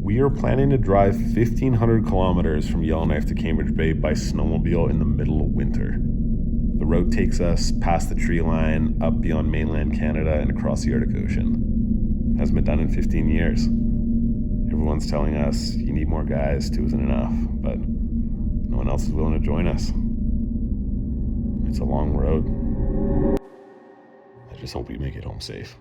We are planning to drive 1,500 kilometers from Yellowknife to Cambridge Bay by snowmobile in the middle of winter. The road takes us past the tree line, up beyond mainland Canada, and across the Arctic Ocean. It hasn't been done in 15 years. Everyone's telling us you need more guys, 2 isn't enough, but no one else is willing to join us. It's a long road. I just hope we make it home safe.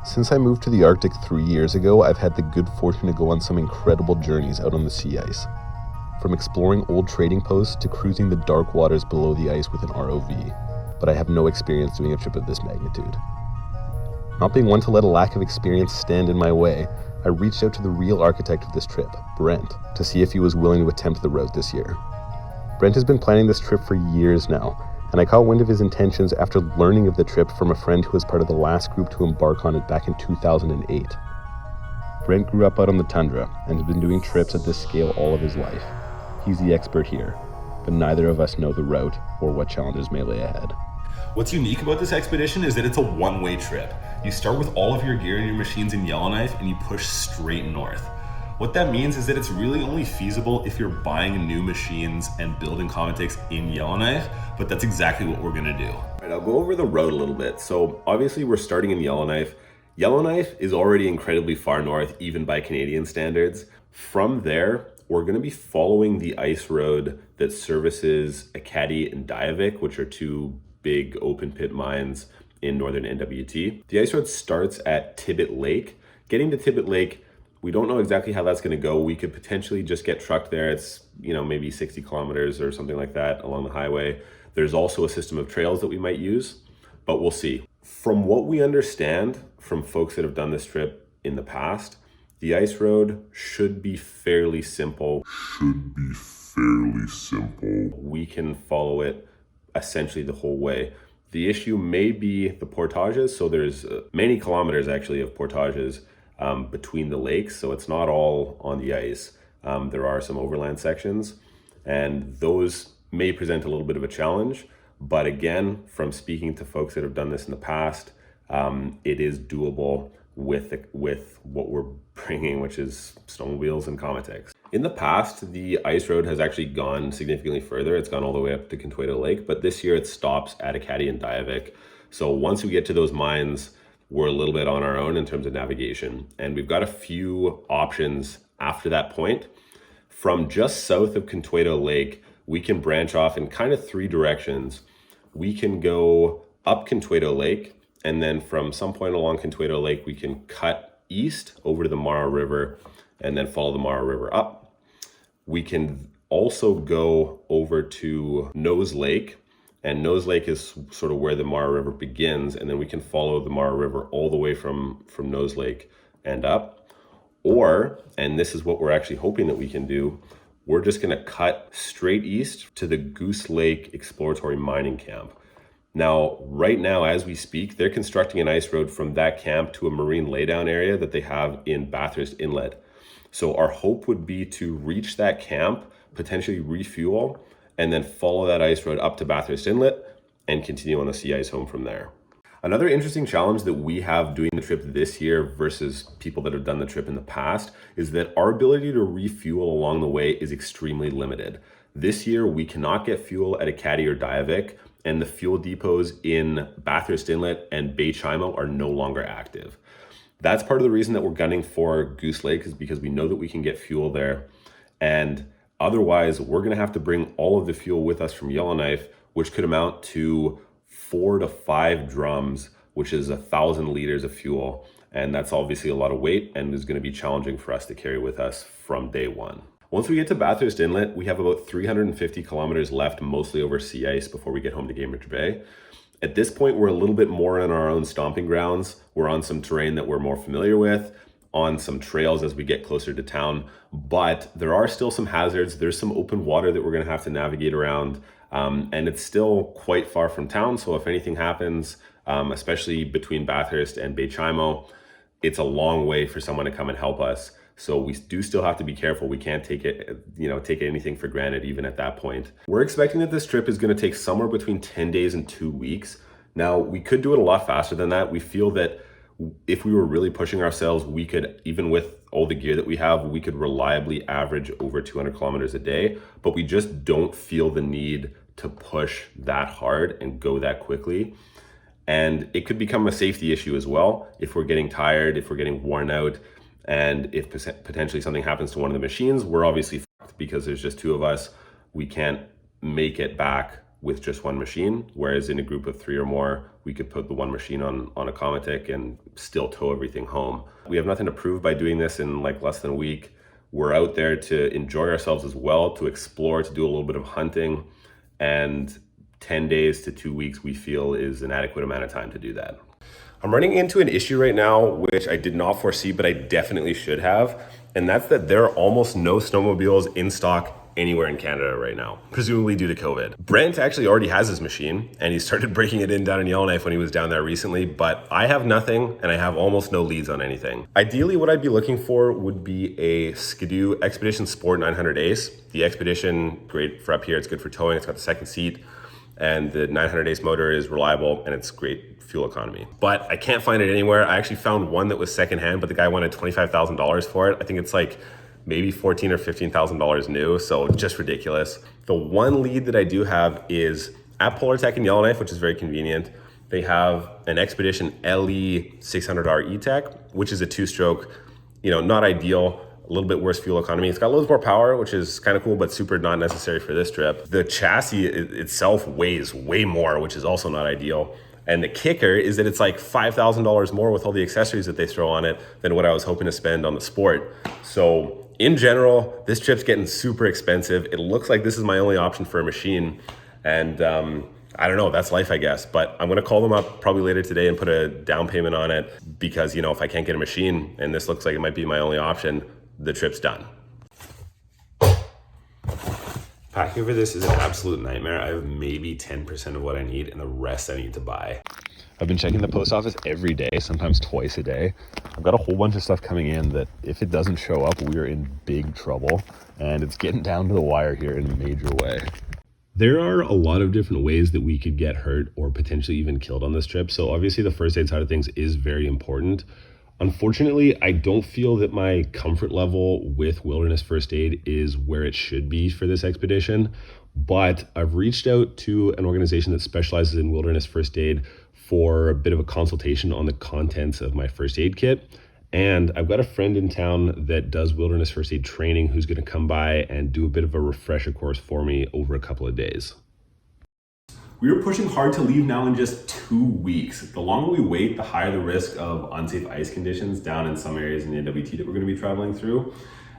Since I moved to the Arctic 3 years ago, I've had the good fortune to go on some incredible journeys out on the sea ice. From exploring old trading posts to cruising the dark waters below the ice with an ROV, but I have no experience doing a trip of this magnitude. Not being one to let a lack of experience stand in my way, I reached out to the real architect of this trip, Brent, to see if he was willing to attempt the route this year. Brent has been planning this trip for years now, and I caught wind of his intentions after learning of the trip from a friend who was part of the last group to embark on it back in 2008. Brent grew up out on the tundra and has been doing trips at this scale all of his life. He's the expert here, but neither of us know the route or what challenges may lay ahead. What's unique about this expedition is that it's a one-way trip. You start with all of your gear and your machines in Yellowknife and you push straight north. What that means is that it's really only feasible if you're buying new machines and building Cometex in Yellowknife, but that's exactly what we're gonna do. All right, I'll go over the road a little bit. So obviously we're starting in Yellowknife. Yellowknife is already incredibly far north, even by Canadian standards. From there, we're gonna be following the ice road that services Ekati and Diavik, which are 2 big open pit mines in northern NWT. The ice road starts at Tibbet Lake. Getting to Tibbet Lake, we don't know exactly how that's going to go. We could potentially just get trucked there. It's, maybe 60 kilometers or something like that along the highway. There's also a system of trails that we might use, but we'll see. From what we understand from folks that have done this trip in the past, the ice road should be fairly simple. We can follow it essentially the whole way. The issue may be the portages. So there's many kilometers actually of portages between the lakes, so it's not all on the ice. There are some overland sections, and those may present a little bit of a challenge. But again, from speaking to folks that have done this in the past, it is doable with what we're bringing, which is snowmobiles and Cometex. In the past, the ice road has actually gone significantly further. It's gone all the way up to Contueto Lake, but this year it stops at Ekati and Diavik. So once we get to those mines, we're a little bit on our own in terms of navigation. And we've got a few options after that point. From just south of Contueto Lake, we can branch off in kind of 3 directions. We can go up Contueto Lake, and then from some point along Contueto Lake, we can cut east over to the Mara River and then follow the Mara River up. We can also go over to Nose Lake, and Nose Lake is sort of where the Mara River begins, and then we can follow the Mara River all the way from Nose Lake and up. Or, and this is what we're actually hoping that we can do, we're just gonna cut straight east to the Goose Lake Exploratory Mining Camp. Now, right now, as we speak, they're constructing an ice road from that camp to a marine laydown area that they have in Bathurst Inlet. So our hope would be to reach that camp, potentially refuel, and then follow that ice road up to Bathurst Inlet and continue on the sea ice home from there. Another interesting challenge that we have doing the trip this year versus people that have done the trip in the past is that our ability to refuel along the way is extremely limited. This year, we cannot get fuel at Ekati or Diavik, and the fuel depots in Bathurst Inlet and Bay Chimo are no longer active. That's part of the reason that we're gunning for Goose Lake, is because we know that we can get fuel there. And otherwise, we're going to have to bring all of the fuel with us from Yellowknife, which could amount to 4 to 5 drums, which is 1,000 liters of fuel. And that's obviously a lot of weight and is going to be challenging for us to carry with us from day one. Once we get to Bathurst Inlet, we have about 350 kilometers left, mostly over sea ice, before we get home to Cambridge Bay. At this point, we're a little bit more in our own stomping grounds. We're on some terrain that we're more familiar with, on some trails as we get closer to town, but there are still some hazards. There's some open water that we're gonna have to navigate around, and it's still quite far from town. So if anything happens, especially between Bathurst and Bay Chimo, it's a long way for someone to come and help us. So we do still have to be careful. We can't take anything for granted, even at that point. We're expecting that this trip is going to take somewhere between 10 days and 2 weeks. Now, we could do it a lot faster than that. We feel that if we were really pushing ourselves, we could, even with all the gear that we have, we could reliably average over 200 kilometers a day, but we just don't feel the need to push that hard and go that quickly. And it could become a safety issue as well. If we're getting tired, if we're getting worn out, and if potentially something happens to one of the machines, we're obviously fucked because there's just 2 of us. We can't make it back with just one machine. Whereas in a group of 3 or more, we could put the one machine on a Comatic and still tow everything home. We have nothing to prove by doing this in like less than a week. We're out there to enjoy ourselves as well, to explore, to do a little bit of hunting, and 10 days to 2 weeks we feel is an adequate amount of time to do that. I'm running into an issue right now, which I did not foresee, but I definitely should have. And that's that there are almost no snowmobiles in stock anywhere in Canada right now, presumably due to COVID. Brent actually already has his machine and he started breaking it in down in Yellowknife when he was down there recently, but I have nothing and I have almost no leads on anything. Ideally, what I'd be looking for would be a Skidoo Expedition Sport 900 Ace. The Expedition, great for up here, it's good for towing, it's got the second seat, and the 900 Ace motor is reliable and it's great fuel economy. But I can't find it anywhere. I actually found one that was secondhand, but the guy wanted $25,000 for it. I think it's like maybe $14,000 or $15,000 new, so just ridiculous. The one lead that I do have is at Polar Tech in Yellowknife, which is very convenient. They have an Expedition LE 600R E-Tech, which is a 2-stroke, not ideal, a little bit worse fuel economy. It's got loads more power, which is kind of cool, but super not necessary for this trip. The chassis itself weighs way more, which is also not ideal. And the kicker is that it's like $5,000 more with all the accessories that they throw on it than what I was hoping to spend on the Sport. So in general, this trip's getting super expensive. It looks like this is my only option for a machine. And I don't know, that's life, I guess. But I'm gonna call them up probably later today and put a down payment on it because, if I can't get a machine and this looks like it might be my only option, the trip's done. Packing for this is an absolute nightmare. I have maybe 10% of what I need and the rest I need to buy. I've been checking the post office every day, sometimes twice a day. I've got a whole bunch of stuff coming in that if it doesn't show up, we're in big trouble. And it's getting down to the wire here in a major way. There are a lot of different ways that we could get hurt or potentially even killed on this trip. So obviously the first aid side of things is very important. Unfortunately, I don't feel that my comfort level with wilderness first aid is where it should be for this expedition, but I've reached out to an organization that specializes in wilderness first aid for a bit of a consultation on the contents of my first aid kit. And I've got a friend in town that does wilderness first aid training who's going to come by and do a bit of a refresher course for me over a couple of days. We are pushing hard to leave now in just 2 weeks. The longer we wait, the higher the risk of unsafe ice conditions down in some areas in the NWT that we're going to be traveling through.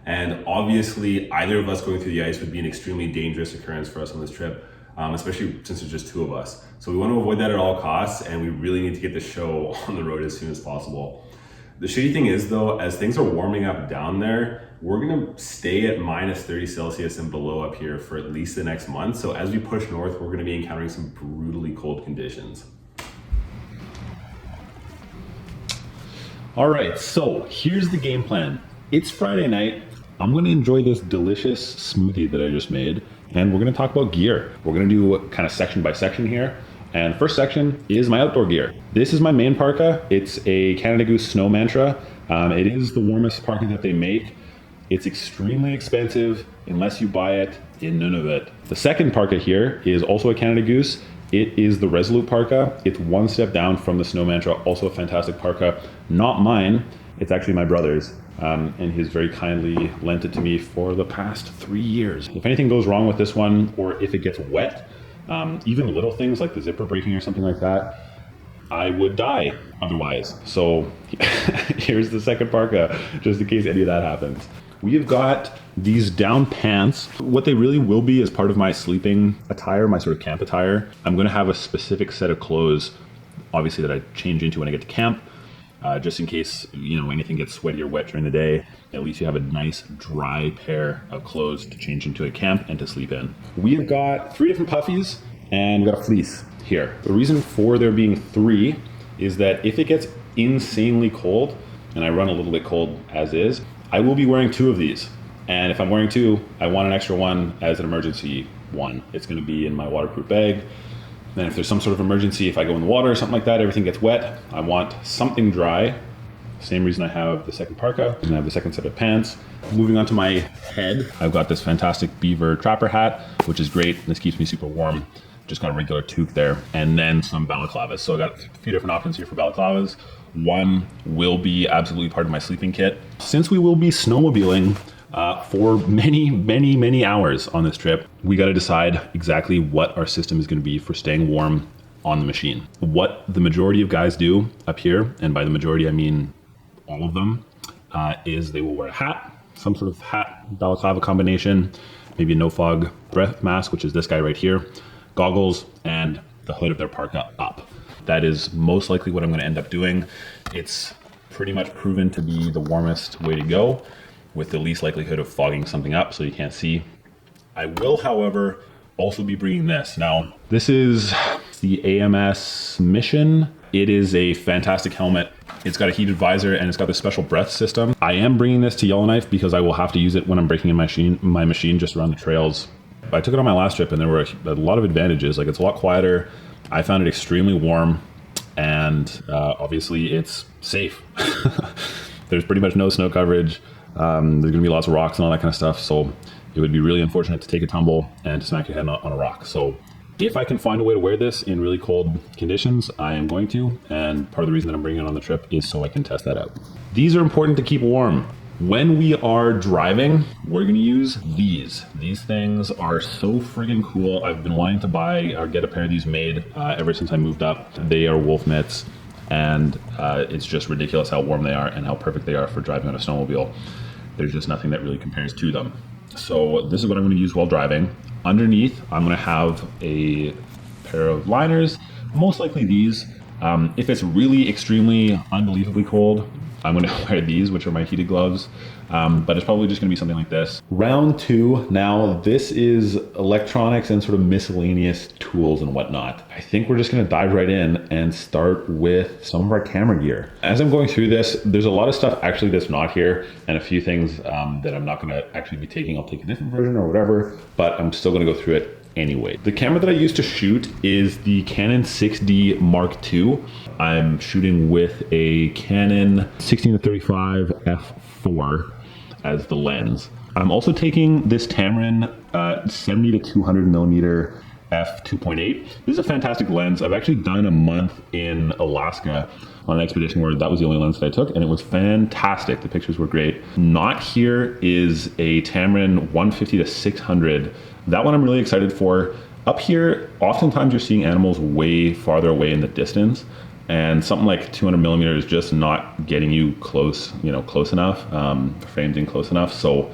And obviously, either of us going through the ice would be an extremely dangerous occurrence for us on this trip, especially since there's just 2 of us. So we want to avoid that at all costs, and we really need to get this show on the road as soon as possible. The shitty thing is though, as things are warming up down there, we're gonna stay at minus 30 Celsius and below up here for at least the next month. So as we push north, we're gonna be encountering some brutally cold conditions. All right, so here's the game plan. It's Friday night. I'm gonna enjoy this delicious smoothie that I just made, and we're gonna talk about gear. We're gonna do kind of section by section here. And first section is my outdoor gear. This is my main parka. It's a Canada Goose Snow Mantra. It is the warmest parka that they make. It's extremely expensive unless you buy it in Nunavut. The second parka here is also a Canada Goose. It is the Resolute parka. It's one step down from the Snow Mantra, also a fantastic parka. Not mine, it's actually my brother's. And he's very kindly lent it to me for the past 3 years. If anything goes wrong with this one, or if it gets wet, even little things like the zipper breaking or something like that, I would die otherwise. So here's the second parka, just in case any of that happens. We have got these down pants. What they really will be is part of my sleeping attire, my sort of camp attire. I'm gonna have a specific set of clothes, obviously, that I change into when I get to camp, just in case, you know, anything gets sweaty or wet during the day. At least you have a nice dry pair of clothes to change into at camp and to sleep in. We have got 3 different puffies and we've got a fleece here. The reason for there being 3 is that if it gets insanely cold, and I run a little bit cold as is, I will be wearing 2 of these. And if I'm wearing 2, I want an extra one as an emergency one. It's gonna be in my waterproof bag. Then if there's some sort of emergency, if I go in the water or something like that, everything gets wet, I want something dry. Same reason I have the second parka, and I have the second set of pants. Moving on to my head, I've got this fantastic beaver trapper hat, which is great. This keeps me super warm. Just got a regular toque there, and then some balaclavas. So I got a few different options here for balaclavas. One will be absolutely part of my sleeping kit. Since we will be snowmobiling for many hours on this trip, we got to decide exactly what our system is going to be for staying warm on the machine. What the majority of guys do up here, and by the majority I mean all of them, is they will wear a hat, some sort of hat balaclava combination, maybe a no fog breath mask, which is this guy right here, goggles, and the hood of their parka up. That is most likely what I'm going to end up doing. It's pretty much proven to be the warmest way to go, with the least likelihood of fogging something up so you can't see. I will, however, also be bringing this. Now, this is the AMS Mission. It is a fantastic helmet. It's got a heated visor and it's got this special breath system. I am bringing this to Yellowknife because I will have to use it when I'm breaking in my machine just around the trails. I took it on my last trip and there were a lot of advantages. Like, it's a lot quieter. I found it extremely warm, and obviously it's safe. There's pretty much no snow coverage. There's gonna be lots of rocks and all that kind of stuff. So it would be really unfortunate to take a tumble and to smack your head on a rock. So if I can find a way to wear this in really cold conditions, I am going to. And part of the reason that I'm bringing it on the trip is so I can test that out. These are important to keep warm. When we are driving, we're gonna use these. These things are so friggin' cool. I've been wanting to buy or get a pair of these made ever since I moved up. They are wolf mitts, and it's just ridiculous how warm they are and how perfect they are for driving on a snowmobile. There's just nothing that really compares to them. So this is what I'm gonna use while driving. Underneath, I'm gonna have a pair of liners, most likely these. If it's really extremely unbelievably cold, I'm gonna wear these, which are my heated gloves, but it's probably just gonna be something like this. Round 2, now this is electronics and sort of miscellaneous tools and whatnot. I think we're just gonna dive right in and start with some of our camera gear. As I'm going through this, there's a lot of stuff actually that's not here, and a few things that I'm not gonna actually be taking. I'll take a different version or whatever, but I'm still gonna go through it anyway. The camera that I use to shoot is the Canon 6D Mark II. I'm shooting with a Canon 16-35 f4 as the lens. I'm also taking this Tamron 70-200 millimeter f2.8. This is a fantastic lens. I've actually done a month in Alaska on an expedition where that was the only lens that I took, and it was fantastic. The pictures were great. Not here is a Tamron 150-600. That one I'm really excited for. Up here, oftentimes you're seeing animals way farther away in the distance, and something like 200 millimeters is just not getting you close, close enough, framed in close enough. So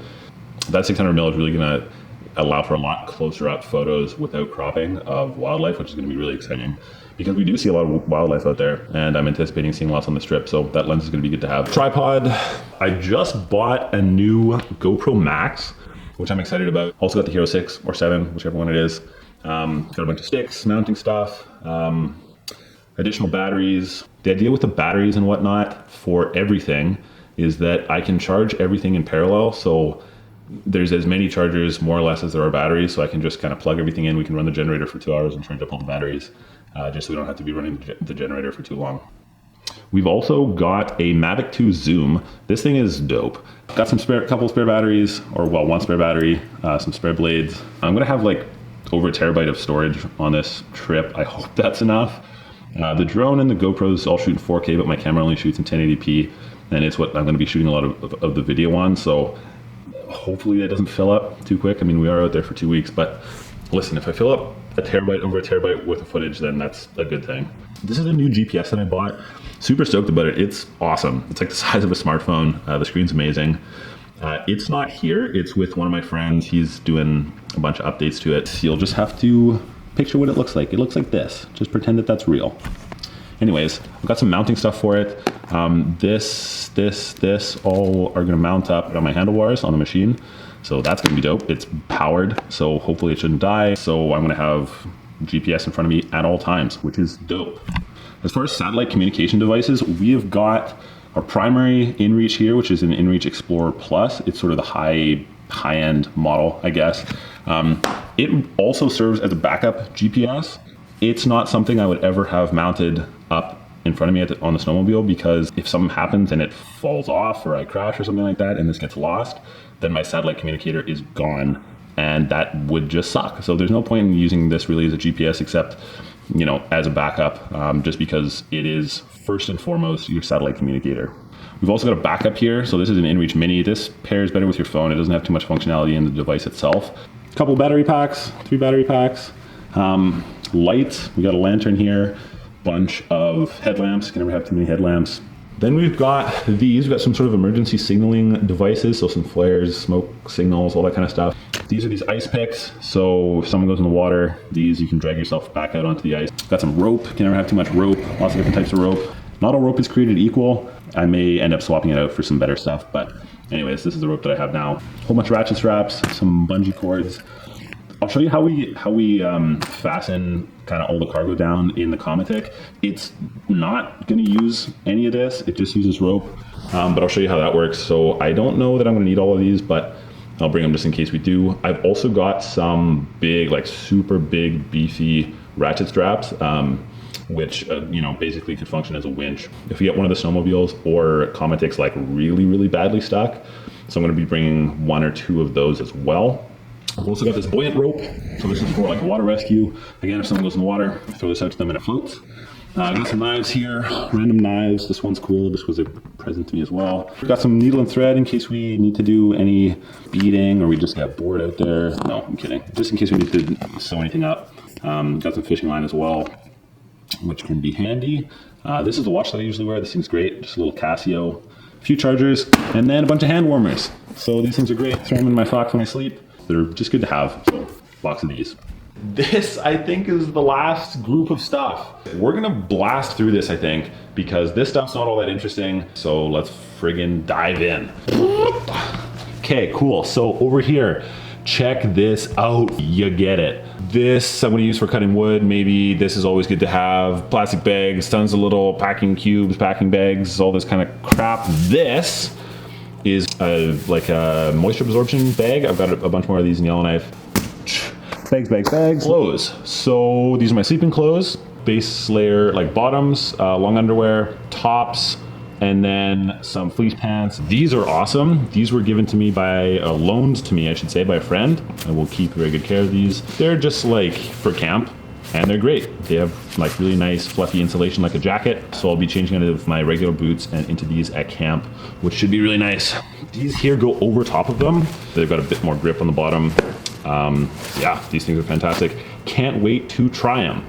that 600 mil is really gonna allow for a lot closer up photos without cropping of wildlife, which is gonna be really exciting, because we do see a lot of wildlife out there, and I'm anticipating seeing lots on the strip, so that lens is gonna be good to have. Tripod, I just bought a new GoPro Max, which I'm excited about. Also got the Hero 6 or 7, whichever one it is. Got a bunch of sticks, mounting stuff, additional batteries. The idea with the batteries and whatnot for everything is that I can charge everything in parallel. So there's as many chargers more or less as there are batteries. So I can just kind of plug everything in. We can run the generator for 2 hours and charge up all the batteries, just so we don't have to be running the generator for too long. We've also got a Mavic 2 Zoom. This thing is dope. Got some couple spare batteries, or well, one spare battery, some spare blades. I'm gonna have like over a terabyte of storage on this trip. I hope that's enough. The drone and the GoPros all shoot in 4K, but my camera only shoots in 1080p, and it's what I'm going to be shooting a lot of the video on. So hopefully that doesn't fill up too quick. I mean, we are out there for 2 weeks, but listen, if I fill up over a terabyte worth of footage, then that's a good thing. This is a new GPS that I bought. Super stoked about it. It's awesome. It's like the size of a smartphone. The screen's amazing. It's not here. It's with one of my friends. He's doing a bunch of updates to it. You'll just have to picture what it looks like. It looks like this. Just pretend that that's real. Anyways, I've got some mounting stuff for it. This all are gonna mount up on my handlebars on the machine. So that's gonna be dope. It's powered, so hopefully it shouldn't die. So I'm gonna have GPS in front of me at all times, which is dope. As far as satellite communication devices, we have got our primary inReach here, which is an inReach Explorer Plus. It's sort of the high-end model, I guess. It also serves as a backup GPS. It's not something I would ever have mounted up in front of me on the snowmobile, because if something happens and it falls off or I crash or something like that and this gets lost, then my satellite communicator is gone, and that would just suck. So there's no point in using this really as a GPS except, you know, as a backup, just because it is first and foremost your satellite communicator. We've also got a backup here. So this is an inReach Mini. This pairs better with your phone. It doesn't have too much functionality in the device itself. A couple battery packs, 3 battery packs. Lights, we got a lantern here, bunch of headlamps, can never have too many headlamps. Then we've got we've got some sort of emergency signaling devices, so some flares, smoke signals, all that kind of stuff. These are these ice picks, so if someone goes in the water, these you can drag yourself back out onto the ice. Got some rope, can never have too much rope, lots of different types of rope. Not all rope is created equal. I may end up swapping it out for some better stuff, but anyways, this is the rope that I have now. A whole bunch of ratchet straps, some bungee cords. I'll show you how we fasten kind of all the cargo down in the Comatic. It's not going to use any of this. It just uses rope, but I'll show you how that works. So I don't know that I'm going to need all of these, but I'll bring them just in case we do. I've also got some big, like super big, beefy ratchet straps, which you know, basically could function as a winch if you get one of the snowmobiles or Comatic's like really, really badly stuck. So I'm going to be bringing 1 or 2 of those as well. I've also got this buoyant rope, so this is for like water rescue. Again, if someone goes in the water, I throw this out to them and it floats. I've got some knives here, random knives. This one's cool. This was a present to me as well. We've got some needle and thread in case we need to do any beading or we just get bored out there. No, I'm kidding. Just in case we need to sew anything up. Got some fishing line as well, which can be handy. This is the watch that I usually wear. This thing's great. Just a little Casio, a few chargers, and then a bunch of hand warmers. So these things are great. Throw them in my sock when I sleep. They're just good to have, so box of these. This, I think, is the last group of stuff. We're gonna blast through this, I think, because this stuff's not all that interesting, so let's friggin' dive in. Okay, cool, so over here, check this out, you get it. This I'm gonna use for cutting wood, maybe. This is always good to have. Plastic bags, tons of little packing cubes, packing bags, all this kind of crap. This is like a moisture absorption bag. I've got a bunch more of these in Yellowknife. Bags. Clothes. So these are my sleeping clothes. Base layer, like bottoms, long underwear, tops, and then some fleece pants. These are awesome. These were given to me loaned to me, I should say, by a friend. I will keep very good care of these. They're just like for camp. And they're great. They have like really nice fluffy insulation like a jacket. So I'll be changing out of my regular boots and into these at camp, which should be really nice. These here go over top of them. They've got a bit more grip on the bottom. Yeah, these things are fantastic. Can't wait to try them.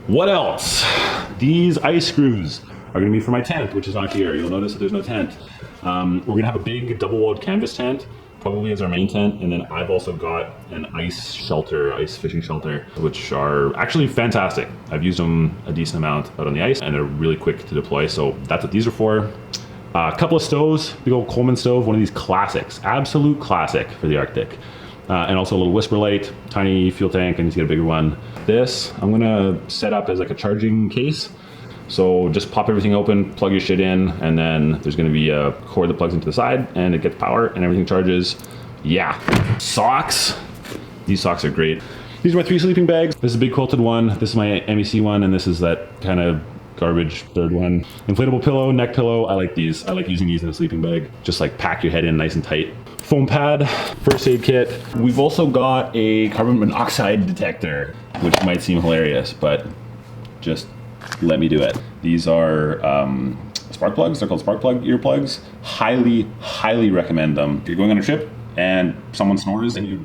What else? These ice screws are gonna be for my tent, which is not here. You'll notice that there's no tent. We're gonna have a big double-walled canvas tent, probably as our main tent, and then I've also got an ice fishing shelter, which are actually fantastic. I've used them a decent amount out on the ice, and they're really quick to deploy, so that's what these are for. A couple of stoves, big old Coleman stove, one of these classics, absolute classic for the Arctic. And also a little whisper light, tiny fuel tank, and you get a bigger one. This, I'm gonna set up as like a charging case. So just pop everything open, plug your shit in, and then there's gonna be a cord that plugs into the side and it gets power and everything charges. Yeah. Socks. These socks are great. These are my 3 sleeping bags. This is a big quilted one. This is my MEC one, and this is that kind of garbage. Third one. Inflatable pillow, neck pillow. I like these. I like using these in a sleeping bag. Just like pack your head in nice and tight. Foam pad, first aid kit. We've also got a carbon monoxide detector, which might seem hilarious, but just let me do it. These are spark plugs. They're called spark plug earplugs. Highly, highly recommend them. If you're going on a trip and someone snores and you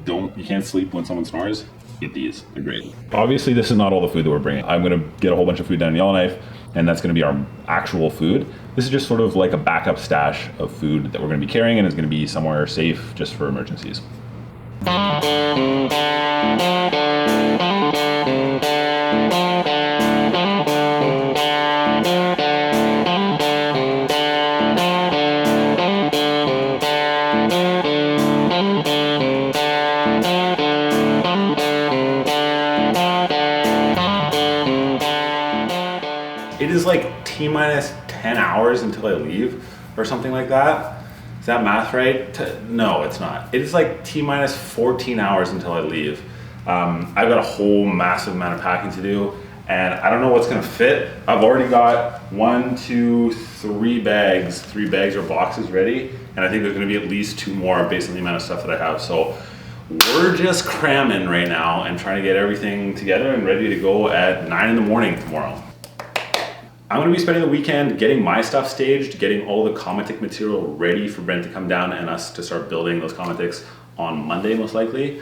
can't sleep when someone snores, get these. They're great. Obviously, this is not all the food that we're bringing. I'm gonna get a whole bunch of food down in Yellowknife, and that's gonna be our actual food. This is just sort of like a backup stash of food that we're gonna be carrying, and it's gonna be somewhere safe just for emergencies. It is like T-minus 10 hours until I leave or something like that. Is that math right? No, it's not. It is like T-minus 14 hours until I leave. I've got a whole massive amount of packing to do, and I don't know what's gonna fit. I've already got 3 bags or boxes ready, and I think there's gonna be at least 2 more based on the amount of stuff that I have. So we're just cramming right now and trying to get everything together and ready to go at 9 in the morning tomorrow. I'm gonna be spending the weekend getting my stuff staged, getting all the Cometic material ready for Brent to come down and us to start building those Cometics on Monday, most likely.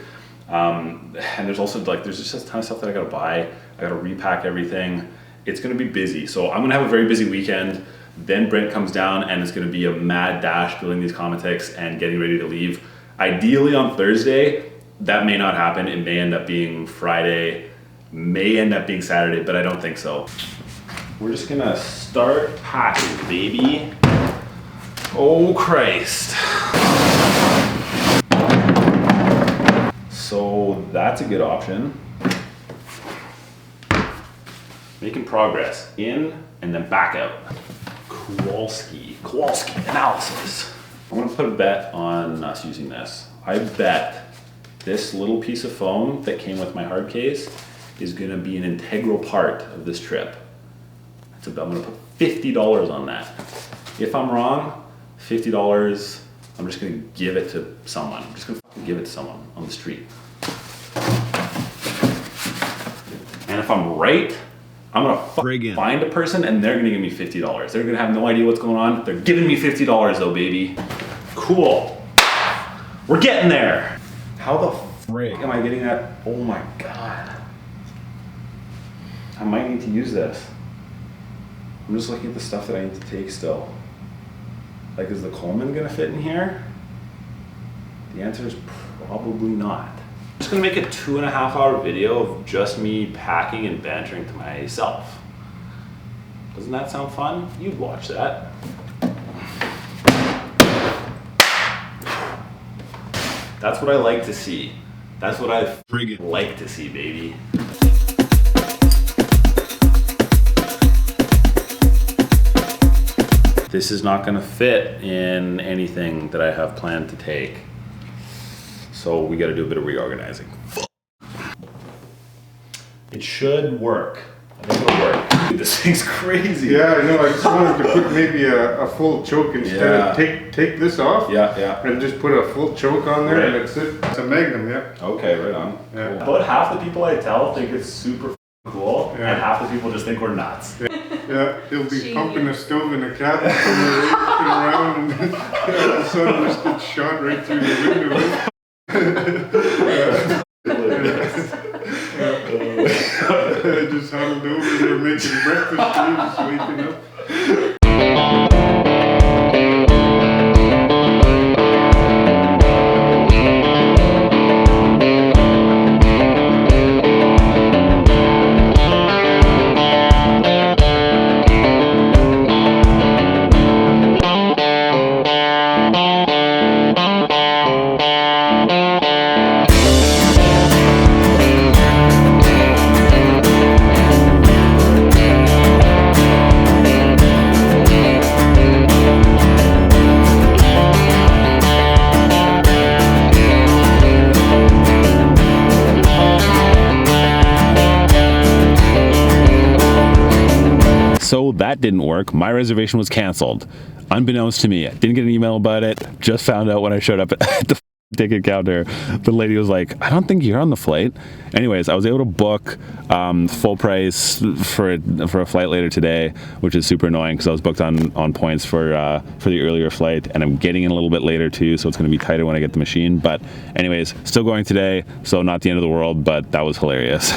And there's also there's just a ton of stuff that I gotta buy. I gotta repack everything. It's gonna be busy. So I'm gonna have a very busy weekend. Then Brent comes down and it's gonna be a mad dash building these Cometics and getting ready to leave. Ideally on Thursday. That may not happen. It may end up being Friday, may end up being Saturday, but I don't think so. We're just gonna start packing, baby. Oh Christ. So that's a good option. Making progress. In and then back out. Kowalski analysis. I'm gonna put a bet on us using this. I bet this little piece of foam that came with my hard case is gonna be an integral part of this trip. I'm gonna put $50 on that. If I'm wrong, $50, I'm just gonna give it to someone. I'm just gonna give it to someone on the street. And if I'm right, I'm gonna find a person and they're gonna give me $50. They're gonna have no idea what's going on. They're giving me $50 though, baby. Cool. We're getting there. How the frig am I getting that? Oh my God. I might need to use this. I'm just looking at the stuff that I need to take still. Like, is the Coleman gonna fit in here? The answer is probably not. I'm just gonna make a 2.5 hour video of just me packing and bantering to myself. Doesn't that sound fun? You'd watch that. That's what I like to see. That's what I friggin' like to see, baby. This is not gonna fit in anything that I have planned to take. So we gotta do a bit of reorganizing. It should work. I think it'll work. Dude, this thing's crazy. Yeah, I know. I just wanted to put maybe a full choke instead of take this off. Yeah. And just put a full choke on there, Right. and that's it. It's a Magnum, yeah. Okay, right on. Yeah. About half the people I tell think it's super cool, Yeah. and half the people just think we're nuts. Yeah, he'll be Genius. pumping a stove in a cabin somewhere, looking around, and then all of a sudden just gets shot right through the window. I just huddled over there making breakfast for you, just waking up. So that didn't work. My reservation was canceled. Unbeknownst to me, I didn't get an email about it. Just found out when I showed up at the ticket counter. The lady was like, I don't think you're on the flight. Anyways, I was able to book full price for a flight later today, which is super annoying because I was booked on points for the earlier flight, and I'm getting in a little bit later too, so it's going to be tighter when I get the machine. But anyways, still going today, so not the end of the world, but that was hilarious.